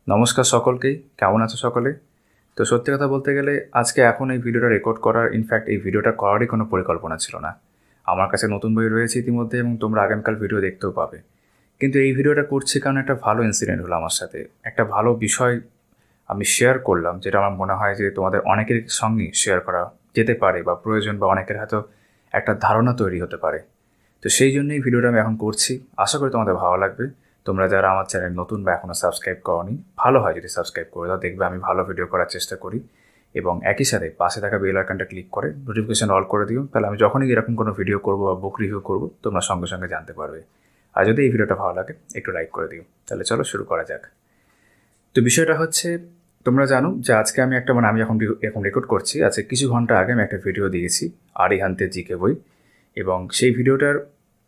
নমস্কার সকলকেই, কেমন আছো সকলে? তো সত্যি কথা বলতে গেলে আজকে এখন এই ভিডিওটা রেকর্ড করার ইনফ্যাক্ট এই ভিডিওটা করারই কোনো পরিকল্পনা ছিল না। আমার কাছে নতুন বই রয়েছে ইতিমধ্যে এবং তোমরা আগামীকাল ভিডিও দেখতেও পাবে। কিন্তু এই ভিডিওটা করছি কারণ একটা ভালো ইনসিডেন্ট হলো আমার সাথে। একটা ভালো বিষয় আমি শেয়ার করলাম, যেটা আমার মনে হয় যে তোমাদের অনেকের সঙ্গেই শেয়ার করা যেতে পারে বা প্রয়োজন, বা অনেকের হয়তো একটা ধারণা তৈরি হতে পারে। তো সেই জন্যই ভিডিওটা আমি এখন করছি। আশা করি তোমাদের ভালো লাগবে। তোমরা যারা আমার চ্যানেল নতুন বা এখনও সাবস্ক্রাইব করোনি, ভালো হয় যদি সাবস্ক্রাইব করে দাও। দেখবে আমি ভালো ভিডিও করার চেষ্টা করি। এবং একই সাথে পাশে থাকা বেল আইকনটা ক্লিক করে নোটিফিকেশন অল করে দিও, তাহলে আমি যখনই এরকম কোনো ভিডিও করবো বা বুক রিভিউ করবো তোমরা সঙ্গে সঙ্গে জানতে পারবে। আর যদি এই ভিডিওটা ভালো লাগে একটু লাইক করে দিও। তাহলে চলো শুরু করা যাক। তো বিষয়টা হচ্ছে, তোমরা জানো যে আজকে আমি আমি এখন রেকর্ড করছি। আজকে কিছু ঘন্টা আগে আমি একটা ভিডিও দিয়েছি আরিহান্তের জিকে বই, এবং সেই ভিডিওটার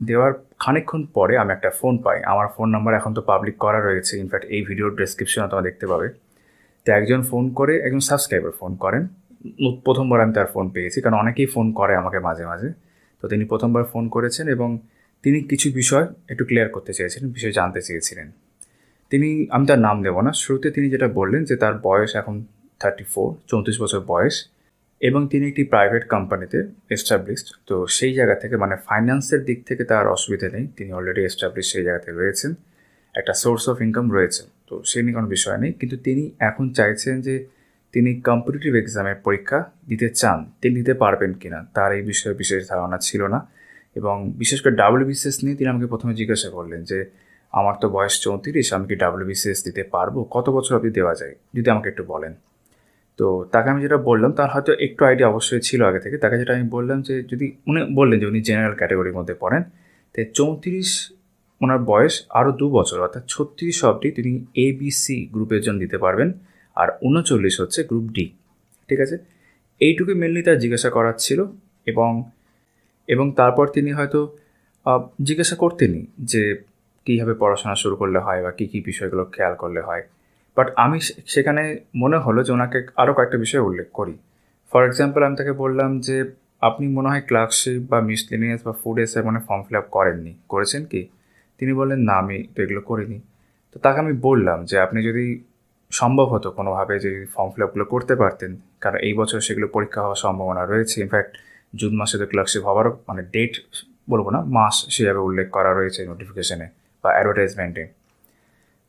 দেওয়ার খানিকক্ষণ পরে আমি একটা ফোন পাই। আমার ফোন নাম্বার এখন তো পাবলিক করা রয়েছে, ইনফ্যাক্ট এই ভিডিওর ডেসক্রিপশনে তোমরা দেখতে পাবে। তো একজন ফোন করে, একজন সাবস্ক্রাইবার ফোন করেন। প্রথমবার আমি তার ফোন পেয়েছি, কারণ অনেকেই ফোন করে আমাকে মাঝে মাঝে। তো তিনি প্রথমবার ফোন করেছেন এবং তিনি কিছু বিষয় একটু ক্লিয়ার করতে চেয়েছিলেন, বিষয় জানতে চেয়েছিলেন। আমি তার নাম দেবো না। শুরুতে তিনি যেটা বললেন যে তার বয়স এখন 34 বছর বয়স, এবং তিনি একটি প্রাইভেট কোম্পানিতে এস্টাবলিশড। তো সেই জায়গা থেকে মানে ফাইন্যান্সের দিক থেকে তার অসুবিধা নেই, তিনি অলরেডি এস্টাবলিশ সেই জায়গাতে রয়েছেন, একটা সোর্স অফ ইনকাম রয়েছে। তো সে নিয়ে কোনো বিষয় নেই, কিন্তু তিনি এখন চাইছেন যে তিনি কম্পিটিটিভ এক্সামের পরীক্ষা দিতে চান, তিনি দিতে পারবেন কিনা তার এই বিষয়ে বিশেষ ধারণা ছিল না। এবং বিশেষ করে WBCS নিয়ে তিনি আমাকে প্রথমে জিজ্ঞাসা করলেন যে আমার তো বয়স 34, আমি কি WBCS দিতে পারবো, কত বছর অবধি দেওয়া যায়, যদি আমাকে একটু বলেন। তো তাকে আমি যেটা বললাম, তার হয়তো একটু আইডিয়া অবশ্যই ছিল আগে থেকে। তাকে যেটা আমি বললাম যে যদি উনি বললেন যে উনি জেনারেল ক্যাটাগরির মধ্যে পড়েন, তো 34 ওনার বয়স, আরও 2 বছর অর্থাৎ 36 অবধি তিনি ABC গ্রুপের জন্য দিতে পারবেন, আর 39 হচ্ছে গ্রুপ ডি। ঠিক আছে, এইটুকু মেনলি তার জিজ্ঞাসা করার ছিল। এবং এবং তারপর তিনি হয়তো জিজ্ঞাসা করতেনই যে কীভাবে পড়াশোনা শুরু করলে হয় বা কী কী বিষয়গুলো খেয়াল করলে হয়। বাট আমি সেখানে মনে হলো যে ওনাকে আরও কয়েকটা বিষয় উল্লেখ করি। ফর এক্সাম্পল, আমি তাকে বললাম যে আপনি মনে হয় ক্লার্কশিপ বা মিসলেনিয়াস বা ফুড এসে মানে ফর্ম ফিল আপ করেননি, করেছেন কি? তিনি বললেন না, আমি তো এগুলো করিনি। তো তাকে আমি বললাম যে আপনি যদি সম্ভব হতো কোনোভাবে যে ফর্ম ফিল আপগুলো করতে পারতেন, কারণ এই বছর সেগুলো পরীক্ষা হওয়ার সম্ভাবনা রয়েছে। ইনফ্যাক্ট জুন মাসে তো ক্লার্কশিপ হওয়ারও মানে ডেট বলবো না, মাস সেভাবে উল্লেখ করা রয়েছে নোটিফিকেশনে বা অ্যাডভার্টাইজমেন্টে।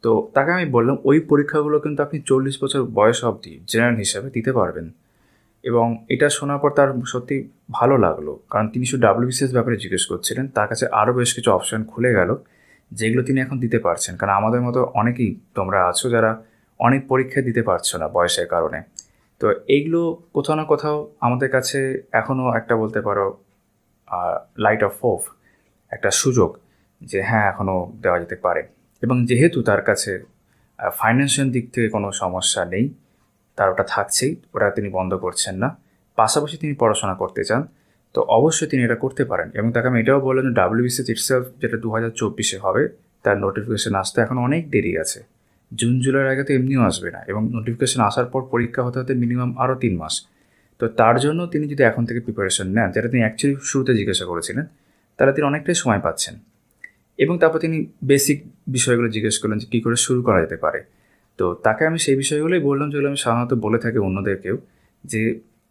তো তাকে আমি বললাম ওই পরীক্ষাগুলো কিন্তু আপনি 40 বছর বয়স অবধি জেনারেল হিসাবে দিতে পারবেন। এবং এটা শোনার পর তার সত্যি ভালো লাগলো, কারণ তিনি শুধু WBCS ব্যাপারে জিজ্ঞেস করছিলেন, তার কাছে আরও বেশ কিছু অপশান খুলে গেল যেগুলো তিনি এখন দিতে পারছেন। কারণ আমাদের মতো অনেকেই তোমরা আছো যারা অনেক পরীক্ষা দিতে পারছো না বয়সের কারণে। তো এইগুলো কোথাও না কোথাও আমাদের কাছে এখনও একটা বলতে পারো লাইট অফ হোপ, একটা সুযোগ যে হ্যাঁ এখনও দেওয়া যেতে পারে। এবং যেহেতু তার কাছে ফাইন্যান্সিয়াল দিক থেকে কোনো সমস্যা নেই, তার ওটা থাকছেই, ওটা তিনি বন্ধ করছেন না, পাশাপাশি তিনি পড়াশোনা করতে চান, তো অবশ্যই তিনি এটা করতে পারেন। এবং তাকে আমি এটাও বললাম যে WBCS ইটসেলফ যেটা 2024 হবে, তার নোটিফিকেশান আসতে এখন অনেক দেরি আছে। জুন জুলাইয়ের আগে তো এমনিও আসবে না, এবং নোটিফিকেশান আসার পর পরীক্ষা হতে হতে মিনিমাম আরও 3 মাস। তো তার জন্য তিনি যদি এখন থেকে প্রিপারেশন নেন, যেটা তিনি অ্যাকচুয়ালি শুরুতে জিজ্ঞাসা করেছিলেন, তাহলে তিনি অনেকটাই সময় পাচ্ছেন। এবং তারপর তিনি বেসিক বিষয়গুলো জিজ্ঞেস করলেন যে কী করে শুরু করা যেতে পারে। তো তাকে আমি সেই বিষয়গুলোই বললাম যেগুলো আমি সাধারণত বলে থাকি অন্যদেরকেও, যে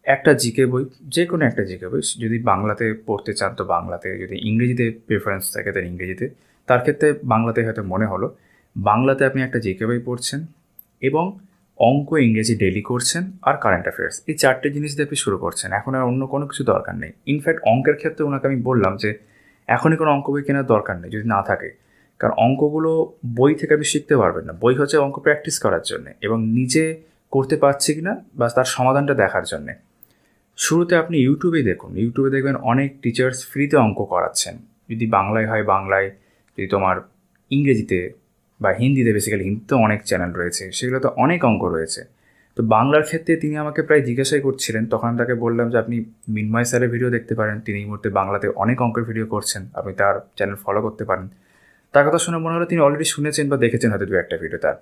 একটা জিকে বই, যে কোনো একটা জিকে বই যদি বাংলাতে পড়তে চান তো বাংলাতে, যদি ইংরেজিতে প্রেফারেন্স থাকে তার ইংরেজিতে। তার ক্ষেত্রে বাংলাতে হয়তো মনে হলো, বাংলাতে আপনি একটা জিকে বই পড়ছেন এবং অঙ্ক ইংরেজি ডেলি করছেন আর কারেন্ট অ্যাফেয়ার্স, এই 4টে জিনিস দিয়ে আপনি শুরু করছেন। এখন আর অন্য কোনো কিছু দরকার নেই। ইনফ্যাক্ট অঙ্কের ক্ষেত্রে ওনাকে আমি বললাম যে এখনই কোনো অঙ্ক বই কেনার দরকার নেই যদি না থাকে, কারণ অঙ্কগুলো বই থেকে আপনি শিখতে পারবেন না। বই হচ্ছে অঙ্ক প্র্যাকটিস করার জন্যে এবং নিজে করতে পারছি কি না বা তার সমাধানটা দেখার জন্যে। শুরুতে আপনি ইউটিউবে দেখুন, ইউটিউবে দেখবেন অনেক টিচার্স ফ্রিতে অঙ্ক করাচ্ছেন। যদি বাংলায় হয় বাংলায়, যদি তোমার ইংরেজিতে বা হিন্দিতে, বেসিক্যালি হিন্দিতে অনেক চ্যানেল রয়েছে, সেগুলোতে অনেক অঙ্ক রয়েছে। তো বাংলার ক্ষেত্রে তিনি আমাকে প্রায় জিজ্ঞাসাই করছিলেন, তখন আমি তাকে বললাম যে আপনি মিনময় স্যারের ভিডিও দেখতে পারেন, তিনি এই মুহূর্তে বাংলাতে অনেক অঙ্কের ভিডিও করছেন, আপনি তার চ্যানেল ফলো করতে পারেন। তার কথা শুনে মনে হলো তিনি অলরেডি শুনেছেন বা দেখেছেন হয়তো 2-1টা ভিডিও তার।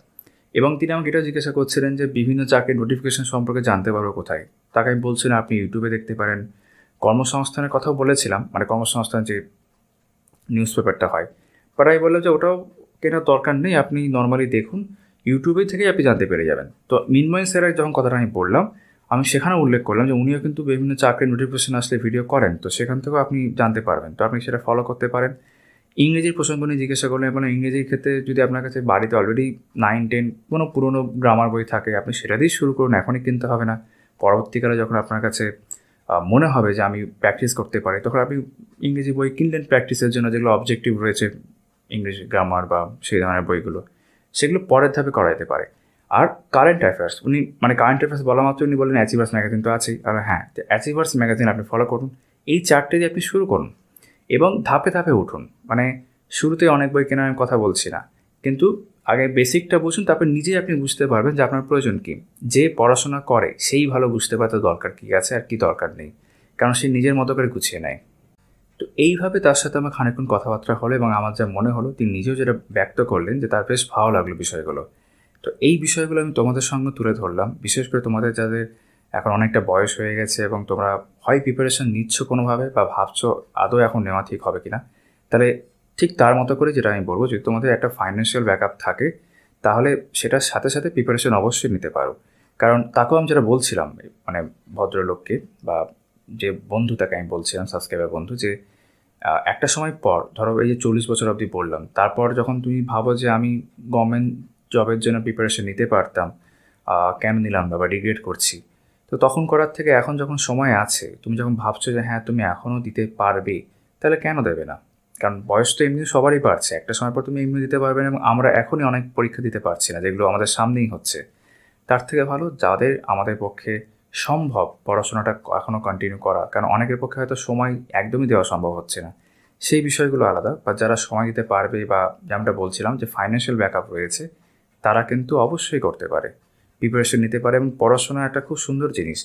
এবং তিনি আমাকে এটাও জিজ্ঞাসা করছিলেন যে বিভিন্ন চাকরির নোটিফিকেশন সম্পর্কে জানতে পারবো কোথায়। তাকে আমি বলছিলাম আপনি ইউটিউবে দেখতে পারেন। কর্মসংস্থানের কথাও বলেছিলাম, মানে কর্মসংস্থান যে নিউজ পেপারটা হয়, বাট আমি বললাম যে ওটাও কেনার দরকার নেই, আপনি নর্মালি দেখুন ইউটিউবে থেকেই আপনি জানতে পেরে যাবেন। তো মিনময় স্যারের যখন কথাটা আমি বললাম, আমি সেখানেও উল্লেখ করলাম যে উনিও কিন্তু বিভিন্ন চাকরির নোটিফিকেশন আসলে ভিডিও করেন। তো সেখান থেকেও আপনি জানতে পারবেন। তো আপনি সেটা ফলো করতে পারেন। ইংরেজির প্রসঙ্গ নিয়ে জিজ্ঞাসা করলেন এবং ইংরেজির ক্ষেত্রে যদি আপনার কাছে বাড়িতে অলরেডি 9-10 কোনো পুরনো গ্রামার বই থাকে, আপনি সেটা দিয়েই শুরু করুন। এখনই কিনতে হবে না। পরবর্তীকালে যখন আপনার কাছে মনে হবে যে আমি প্র্যাকটিস করতে পারি, তখন আপনি ইংরেজি বই কিনলেন প্র্যাকটিসের জন্য, যেগুলো অবজেক্টিভ রয়েছে ইংরেজি গ্রামার বা সেই ধরনের বইগুলো, সেগুলো পরের ধাপে করা যেতে পারে। আর কারেন্ট অ্যাফেয়ার্স, উনি মানে কারেন্ট অ্যাফেয়ার্স বলা মাত্র উনি বললেন অ্যাচিভার্স ম্যাগাজিন তো আছেই। আর হ্যাঁ, অ্যাচিভার্স ম্যাগাজিন আপনি ফলো করুন। এই 4টে দিয়ে আপনি শুরু করুন এবং ধাপে ধাপে উঠুন। মানে শুরুতে অনেক বই কেনার আমি কথা বলছি না, কিন্তু আগে বেসিকটা বুঝুন, তারপর নিজেই আপনি বুঝতে পারবেন যে আপনার প্রয়োজন কী। যে পড়াশোনা করে সেই ভালো বুঝতে পারে তার দরকার কী আছে আর কী দরকার নেই, কারণ সে নিজের মতো করে গুছিয়ে নেয়। তো এইভাবে তার সাথে আমার খানিকক্ষণ কথাবার্তা হলো এবং আমার যা মনে হলো, তিনি নিজেও যেটা ব্যক্ত করলেন যে তার বেশ ভালো লাগলো বিষয়গুলো। তো এই বিষয়গুলো আমি তোমাদের সঙ্গে তুলে ধরলাম, বিশেষ করে তোমাদের যাদের এখন অনেকটা বয়স হয়ে গেছে এবং তোমরা হয় প্রিপারেশন নিচ্ছ কোনোভাবে বা ভাবছো আদৌ এখন নেওয়া ঠিক হবে কিনা। তাহলে ঠিক তার মতো করে যেটা আমি বলবো, যদি তোমাদের একটা ফাইন্যান্সিয়াল ব্যাকআপ থাকে, তাহলে সেটার সাথে সাথে প্রিপারেশন অবশ্যই নিতে পারো। কারণ তাকেও আমি যেটা বলছিলাম, মানে ভদ্রলোককে বা যে বন্ধু, তাকে আমি বলছিলাম, সাবস্ক্রাইবার বন্ধু, যে একটা সময় পর ধরো এই যে 40 বছর অবধি বললাম, তারপর যখন তুমি ভাবো যে আমি গভর্নমেন্ট জবের জন্য প্রিপারেশন নিতে পারতাম, কেন নিলাম না বা রিগ্রেট করছি, তো তখন করার থেকে এখন যখন সময় আছে, তুমি যখন ভাবছো যে হ্যাঁ তুমি এখনও দিতে পারবে, তাহলে কেন দেবে না? কারণ বয়স তো এমনি সবারই বাড়ছে, একটা সময় পর তুমি এমনি দিতে পারবে না। এবং আমরা এখনই অনেক পরীক্ষা দিতে পারছি না, যেগুলো আমাদের সামনেই হচ্ছে। তার থেকে ভালো যাদের আমাদের পক্ষে সম্ভব পড়াশোনাটা এখনও কন্টিনিউ করা, কারণ অনেকের পক্ষে হয়তো সময় একদমই দেওয়া সম্ভব হচ্ছে না, সেই বিষয়গুলো আলাদা। বা যারা সময় দিতে পারবে বা যেমনটা বলছিলাম যে ফাইন্যান্সিয়াল ব্যাকআপ রয়েছে, তারা কিন্তু অবশ্যই করতে পারে, প্রিপারেশন নিতে পারে। এবং পড়াশোনা একটা খুব সুন্দর জিনিস,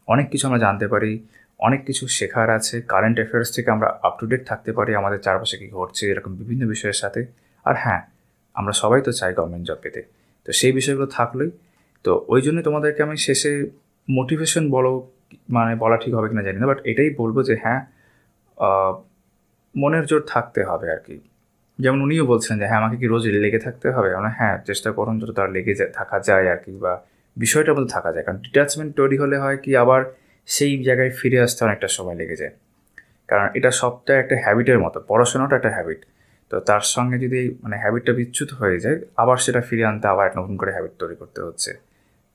অনেক কিছু আমরা জানতে পারি, অনেক কিছু শেখার আছে। কারেন্ট অ্যাফেয়ার্স থেকে আমরা আপ টু ডেট থাকতে পারি আমাদের চারপাশে কী ঘটছে এরকম বিভিন্ন বিষয়ের সাথে। আর হ্যাঁ, আমরা সবাই তো চাই গভর্নমেন্ট জব পেতে, তো সেই বিষয়গুলো থাকলেই। তো ওই জন্যই তোমাদেরকে আমি শেষে মোটিভেশন বলো, মানে বলা ঠিক হবে কিনা জানি না, বাট এটাই বলবো যে হ্যাঁ, মনের জোর থাকতে হবে আর কি। যেমন উনিও বলছেন যে হ্যাঁ, আমাকে কি রোজ লেগে থাকতে হবে? মানে হ্যাঁ, চেষ্টা করুন যত তার লেগে থাকা যায় আর কি, বা বিষয়টার মধ্যে থাকা যায়। কারণ ডিট্যাচমেন্ট তৈরি হলে হয় কি, আবার সেই জায়গায় ফিরে আসতে অনেকটা সময় লেগে যায়। কারণ এটা সবটা একটা হ্যাবিটের মতো, পড়াশোনাটা একটা হ্যাবিট। তো তার সঙ্গে যদি মানে হ্যাবিটটা বিচ্যুত হয়ে যায়, আবার সেটা ফিরে আনতে আবার এক নতুন করে হ্যাবিট তৈরি করতে হচ্ছে।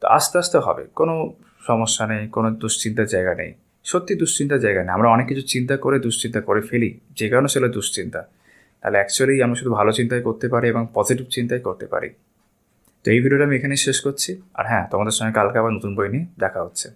তো আস্তে আস্তে হবে, কোনো সমস্যা নেই, কোনো দুশ্চিন্তার জায়গা নেই। সত্যি দুশ্চিন্তার জায়গা নেই। আমরা অনেক কিছু চিন্তা করে দুশ্চিন্তা করে ফেলি, যে কারণে সেটা দুশ্চিন্তা। তাহলে অ্যাকচুয়ালি আমরা শুধু ভালো চিন্তাই করতে পারি এবং পজিটিভ চিন্তাই করতে পারি। তো এই ভিডিওটা আমি এখানেই শেষ করছি। আর হ্যাঁ, তোমাদের সঙ্গে কালকে আবার নতুন বই নিয়ে দেখা হচ্ছে।